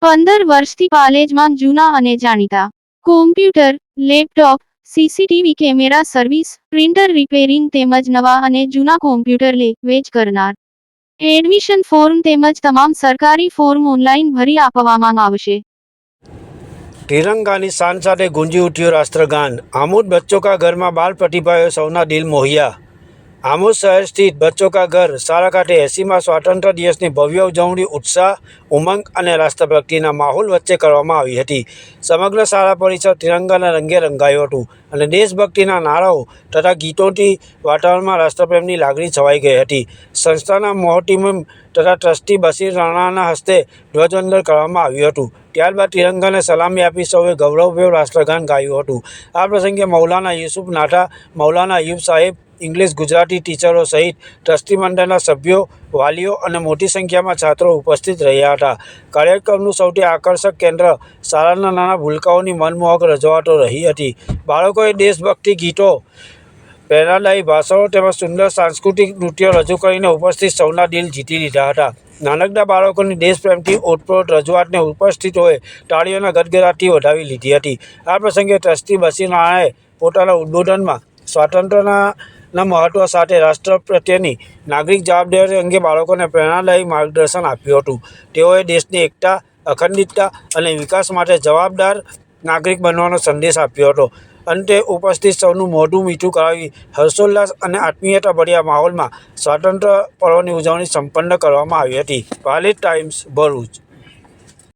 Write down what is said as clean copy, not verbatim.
15 વર્ષથી પાલેજમાં જૂના અને જાણીતા computer, laptop, CCTV camera service, printer repairing તેમજ નવા અને જૂના કોમ્પ્યુટર લે-વેચ કરનાર. એડમિશન ફોર્મ તેમજ તમામ સરકારી ફોર્મ ઓનલાઈન ભરી આપવામાં આવશે. તિરંગાની શાન સાથે ગુંજી ઉઠ્યું રાષ્ટ્રગાન. આમોદ બચ્ચોं का घर માં બાલ પ્રતિભાઓએ સૌના દિલ મોહ્યા. આમોદ શહેર સ્થિત બચ્ચોं का घर શાળા ખાતે 80મા સ્વાતંત્ર્ય દિવસની ભવ્ય ઉજવણી ઉત્સાહ, ઉમંગ અને રાષ્ટ્રભક્તિના માહોલ વચ્ચે કરવામાં આવી હતી. સમગ્ર શાળા પરિસર તિરંગાના રંગે રંગાયું હતું અને દેશભક્તિના નારાઓ તથા ગીતોથી વાતાવરણમાં રાષ્ટ્રપ્રેમની લાગણી છવાઈ ગઈ હતી. સંસ્થાના મોહટીમમ તથા ટ્રસ્ટી બશીર રાણાના હસ્તે ધ્વજવંદન કરવામાં આવ્યું હતું. ત્યારબાદ તિરંગાને સલામી આપી સૌએ ગૌરવભેર રાષ્ટ્રગાન ગાયું હતું. આ પ્રસંગે મૌલાના યુસુફ નાઠા, મૌલાના અયુબ સાહેબ, ઇંગ્લિશ ગુજરાતી ટીચરો સહિત ટ્રસ્ટી મંડળના સભ્યો, વાલીઓ અને મોટી સંખ્યામાં છાત્રો ઉપસ્થિત રહ્યા હતા. કાર્યક્રમનું સૌથી આકર્ષક કેન્દ્ર શાળાના નાના ભૂલકાઓની મનમોહક રજૂઆતો રહી હતી. બાળકોએ દેશભક્તિ ગીતો, પ્રેરણાદાયી ભાષણો તેમજ સુંદર સાંસ્કૃતિક નૃત્યો રજૂ કરીને ઉપસ્થિત સૌના દિલ જીતી લીધા હતા. નાનકડા બાળકોની દેશપ્રેમથી ઓતપ્રોત રજૂઆતને ઉપસ્થિતોએ તાળીઓના ગડગડાટથી વધાવી લીધી હતી. આ પ્રસંગે ટ્રસ્ટી બશીર રાણાએ પોતાના ઉદ્બોધનમાં સ્વાતંત્ર્યના મહત્વ સાથે રાષ્ટ્ર પ્રત્યેની નાગરિક જવાબદારી અંગે બાળકોને પ્રેરણાદાયી માર્ગદર્શન આપ્યું હતું. તેઓએ દેશની એકતા, અખંડિતતા અને વિકાસ માટે જવાબદાર નાગરિક બનવાનો સંદેશ આપ્યો હતો. અંતે ઉપસ્થિત સૌનું મોઢું મીઠું કરાવી હર્ષોલ્લાસ અને આત્મીયતાભર્યા માહોલમાં સ્વાતંત્ર્ય પર્વની ઉજવણી સંપન્ન કરવામાં આવી હતી. પાલેજ ટાઈમ્સ, ભરૂચ.